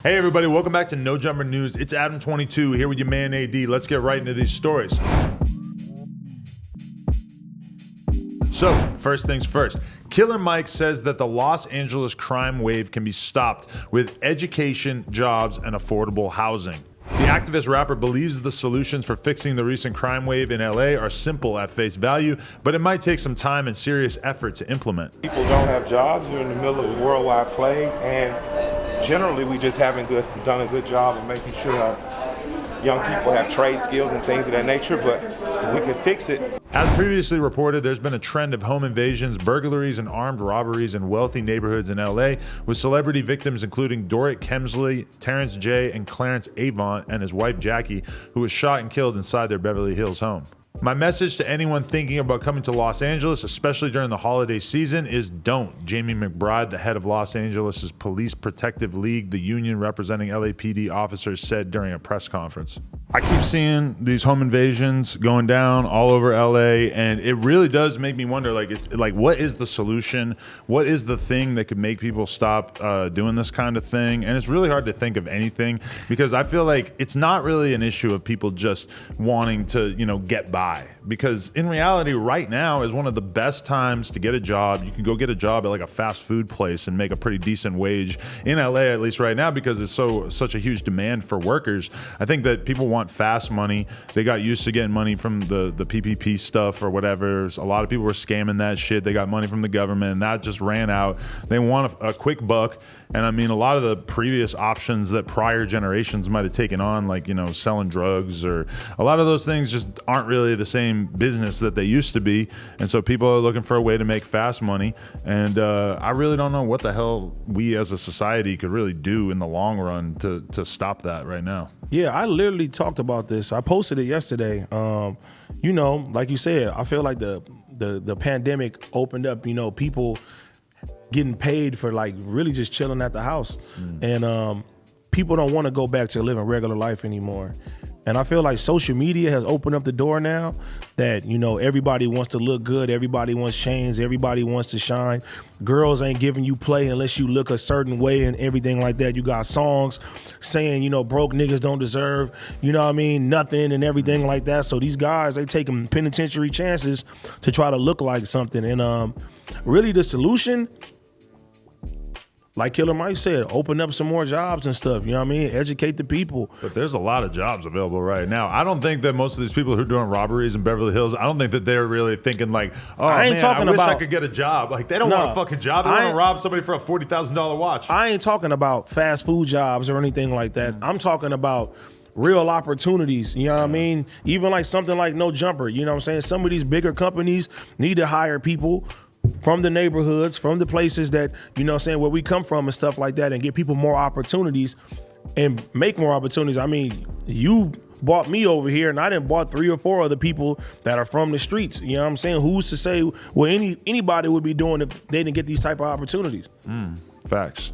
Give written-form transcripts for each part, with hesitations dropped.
Hey everybody, welcome back to No Jumper News. It's Adam22 here with your man AD. Let's get right into these stories. So, first things first. Killer Mike says that the Los Angeles crime wave can be stopped with education, jobs, and affordable housing. The activist rapper believes the solutions for fixing the recent crime wave in LA are simple at face value, but it might take some time and serious effort to implement. People don't have jobs. You're in the middle of a worldwide plague, and generally we just haven't done a good job of making sure young people have trade skills and things of that nature, but we can fix it. As previously reported, there's been a trend of home invasions, burglaries, and armed robberies in wealthy neighborhoods in LA, with celebrity victims including Dorrit Kemsley, Terrence J, and Clarence Avant, and his wife Jackie, who was shot and killed inside their Beverly Hills home. My message to anyone thinking about coming to Los Angeles, especially during the holiday season, is don't. Jamie McBride, the head of Los Angeles' Police Protective League, the union representing LAPD officers, said during a press conference. I keep seeing these home invasions going down all over LA, and it really does make me wonder, what is the solution? What is the thing that could make people stop doing this kind of thing? And it's really hard to think of anything, because I feel like it's not really an issue of people just wanting to, get by. Because in reality, right now is one of the best times to get a job. You can go get a job at like a fast food place and make a pretty decent wage in LA, at least right now, because it's such a huge demand for workers. I think that people want fast money. They got used to getting money from the PPP stuff or whatever. A lot of people were scamming that shit. They got money from the government and that just ran out. They want a quick buck. And I mean, a lot of the previous options that prior generations might have taken on, like, selling drugs, or a lot of those things just aren't really the same business that they used to be. And so people are looking for a way to make fast money. And I really don't know what the hell we as a society could really do in the long run to stop that right now. Yeah, I literally talked about this. I posted it yesterday. Like you said, I feel like the pandemic opened up, people getting paid for really just chilling at the house. And people don't want to go back to living regular life anymore. And I feel like social media has opened up the door now that, everybody wants to look good. Everybody wants chains. Everybody wants to shine. Girls ain't giving you play unless you look a certain way and everything like that. You got songs saying, broke niggas don't deserve, nothing and everything like that. So these guys, they taking penitentiary chances to try to look like something. And really the solution, like Killer Mike said, open up some more jobs and stuff, educate the people. But there's a lot of jobs available right now. I don't think that most of these people who are doing robberies in Beverly Hills, I don't think that they're really thinking I wish I could get a job. Like, they don't want a fucking job. They want to rob somebody for a $40,000 watch. I ain't talking about fast food jobs or anything like that. I'm talking about real opportunities, you know what I mean? Even like something like No Jumper, you know what I'm saying? Some of these bigger companies need to hire people from the neighborhoods, from the places that, where we come from and stuff like that, and get people more opportunities and make more opportunities. I mean, you bought me over here and I done bought 3 or 4 other people that are from the streets. You know what I'm saying? Who's to say what anybody would be doing if they didn't get these type of opportunities? Facts.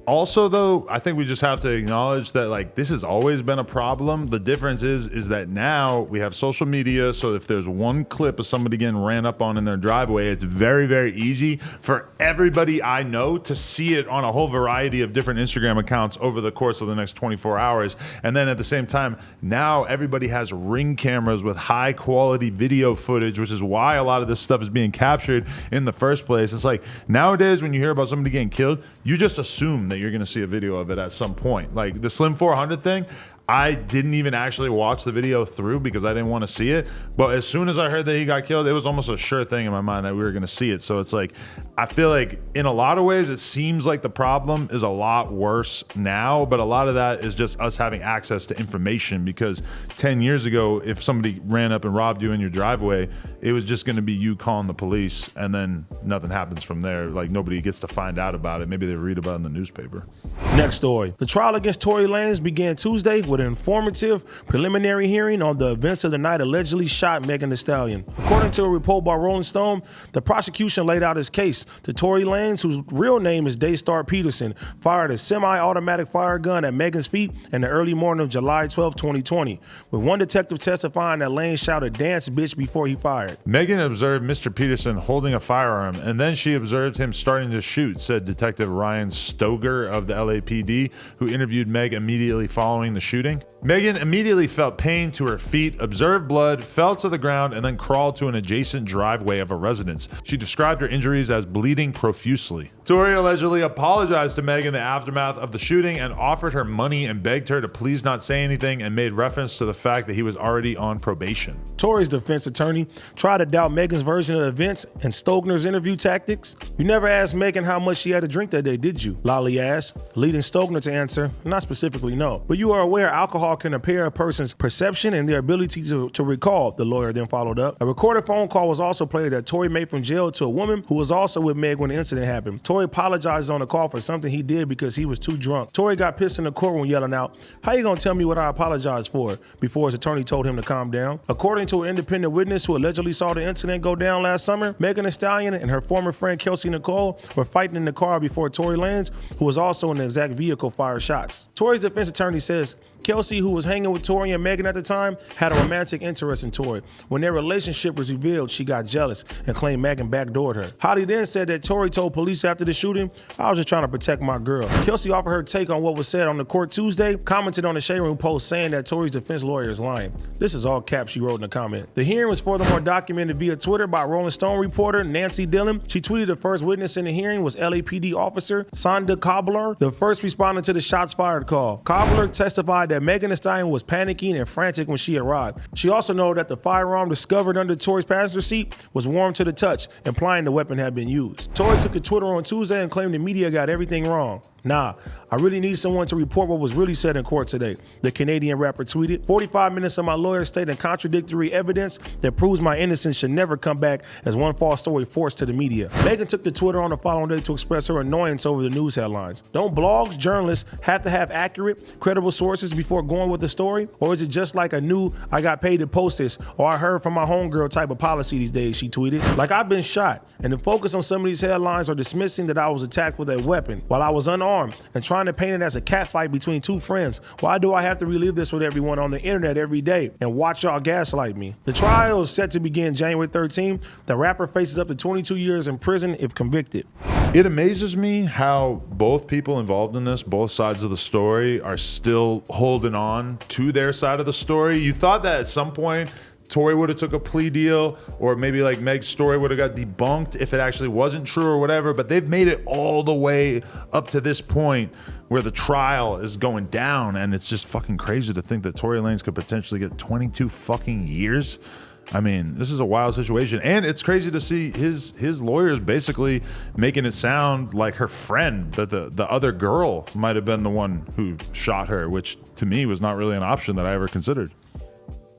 Also, though, I think we just have to acknowledge that this has always been a problem. The difference is that now we have social media. So if there's one clip of somebody getting ran up on in their driveway, it's very, very easy for everybody I know to see it on a whole variety of different Instagram accounts over the course of the next 24 hours. And then at the same time, now everybody has Ring cameras with high quality video footage, which is why a lot of this stuff is being captured in the first place. It's like nowadays when you hear about somebody getting killed, you just assume that you're going to see a video of it at some point. Like the Slim 400 thing, I didn't even actually watch the video through because I didn't want to see it. But as soon as I heard that he got killed, it was almost a sure thing in my mind that we were going to see it. So it's like, I feel like in a lot of ways, it seems like the problem is a lot worse now. But a lot of that is just us having access to information, because 10 years ago, if somebody ran up and robbed you in your driveway, it was just going to be you calling the police, and then nothing happens from there. Like, nobody gets to find out about it. Maybe they read about it in the newspaper. Next story. The trial against Tory Lanez began Tuesday with an informative preliminary hearing on the events of the night allegedly shot Megan Thee Stallion. According to a report by Rolling Stone, the prosecution laid out his case. The Tory Lanez, whose real name is Daystar Peterson, fired a semi-automatic fire gun at Megan's feet in the early morning of July 12, 2020, with one detective testifying that Lanez shouted "dance bitch" before he fired. Megan observed Mr. Peterson holding a firearm, and then she observed him starting to shoot, said Detective Ryan Stoger of the LA LAPD, who interviewed Meg immediately following the shooting. Megan immediately felt pain to her feet, observed blood, fell to the ground, and then crawled to an adjacent driveway of a residence. She described her injuries as bleeding profusely. Tory allegedly apologized to Meg in the aftermath of the shooting and offered her money and begged her to please not say anything, and made reference to the fact that he was already on probation. Tory's defense attorney tried to doubt Megan's version of events and Stogner's interview tactics. You never asked Megan how much she had to drink that day, did you? Lolly asked, leading Stogner to answer, not specifically no. But you are aware alcohol can impair a person's perception and their ability to recall, the lawyer then followed up. A recorded phone call was also played that Tory made from jail to a woman who was also with Meg when the incident happened. Tory apologized on the call for something he did because he was too drunk. Tory got pissed in the courtroom yelling out, "How you gonna tell me what I apologize for?" before his attorney told him to calm down. According to an independent witness who allegedly saw the incident go down last summer, Megan Thee Stallion and her former friend Kelsey Nicole were fighting in the car before Tory Lanez, who was also in the exact vehicle, fired shots. Tory's defense attorney says Kelsey, who was hanging with Tory and Megan at the time, had a romantic interest in Tory. When their relationship was revealed, she got jealous and claimed Megan backdoored her. Hottie then said that Tory told police after the shooting, "I was just trying to protect my girl." Kelsey offered her take on what was said on the court Tuesday, commented on the Shade Room post saying that Tory's defense lawyer is lying. This is all caps, she wrote in a comment. The hearing was furthermore documented via Twitter by Rolling Stone reporter Nancy Dillon. She tweeted the first witness in the hearing was LAPD officer Sonda Cobbler, the first respondent to the shots fired call. Cobbler testified that Megan Thee Stallion was panicking and frantic when she arrived. She also noted that the firearm discovered under Tory's passenger seat was warm to the touch, implying the weapon had been used. Tory took to Twitter on Tuesday and claimed the media got everything wrong. "Nah, I really need someone to report what was really said in court today," the Canadian rapper tweeted. 45 minutes of my lawyer stating contradictory evidence that proves my innocence should never come back as one false story forced to the media. Megan took to Twitter on the following day to express her annoyance over the news headlines. Don't blogs, journalists have to have accurate, credible sources before going with the story? Or is it just like a new "I got paid to post this" or "I heard from my homegirl" type of policy these days, she tweeted. Like, I've been shot, and the focus on some of these headlines are dismissing that I was attacked with a weapon while I was unarmed and trying to paint it as a catfight between two friends. Why do I have to relive this with everyone on the internet every day and watch y'all gaslight me? The trial is set to begin January 13th. The rapper faces up to 22 years in prison if convicted. It amazes me how both people involved in this, both sides of the story, are still holding on to their side of the story. You thought that at some point Tory would have took a plea deal, or maybe like Meg's story would have got debunked if it actually wasn't true or whatever, but they've made it all the way up to this point where the trial is going down, and it's just fucking crazy to think that Tory Lanez could potentially get 22 fucking years. I mean, this is a wild situation, and it's crazy to see his lawyers basically making it sound like her friend, that the other girl might have been the one who shot her, which to me was not really an option that I ever considered.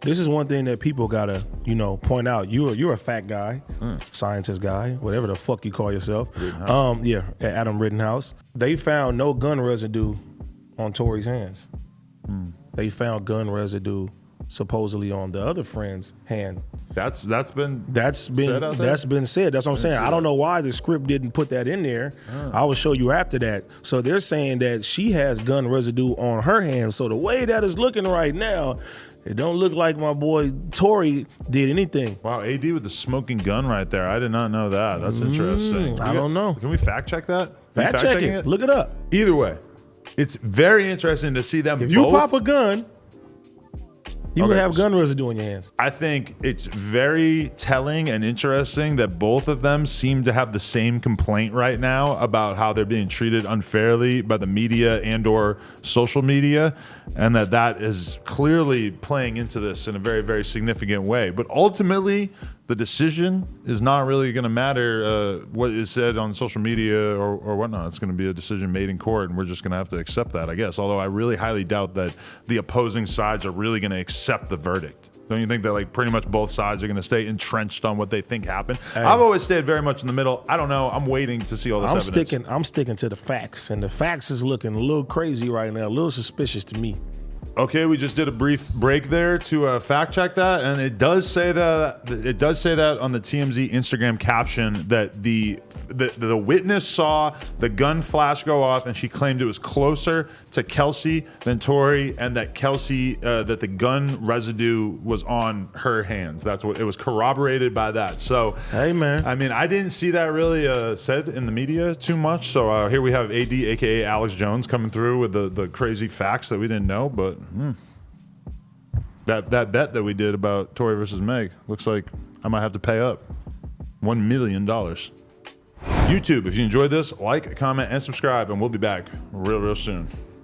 This is one thing that people gotta, point out. You're a fat guy, scientist guy, whatever the fuck you call yourself. At Adam Rittenhouse. They found no gun residue on Tory's hands. They found gun residue supposedly on the other friend's hand. That's been said. That's what I'm saying. I don't know why the script didn't put that in there. I will show you after that. So they're saying that she has gun residue on her hands. So the way that is looking right now, it don't look like my boy Tory did anything. Wow, AD with the smoking gun right there. I did not know that. That's interesting. I don't know. Can we fact check that? Fact check it. Look it up. Either way, it's very interesting to see them If both. you pop a gun, you would have gun residue in your hands. I think it's very telling and interesting that both of them seem to have the same complaint right now about how they're being treated unfairly by the media and or social media, and that is clearly playing into this in a very, very significant way. But ultimately, the decision is not really going to matter what is said on social media or whatnot. It's going to be a decision made in court, and we're just going to have to accept that, I guess. Although I really highly doubt that the opposing sides are really going to accept the verdict. Don't you think that like pretty much both sides are going to stay entrenched on what they think happened? Hey, I've always stayed very much in the middle. I don't know. I'm waiting to see all this evidence. I'm sticking to the facts, and the facts is looking a little crazy right now, a little suspicious to me. Okay, we just did a brief break there to fact check that, and it does say that on the TMZ Instagram caption that the witness saw the gun flash go off, and she claimed it was closer to Kelsey than Tory, and that Kelsey that the gun residue was on her hands. That's what it was, corroborated by that. So hey man, I mean, I didn't see that really said in the media too much. So here we have AD, aka Alex Jones, coming through with the crazy facts that we didn't know, but. That bet that we did about Tory versus Meg looks like I might have to pay up $1 million. YouTube, if you enjoyed this, like, comment, and subscribe, and we'll be back real soon.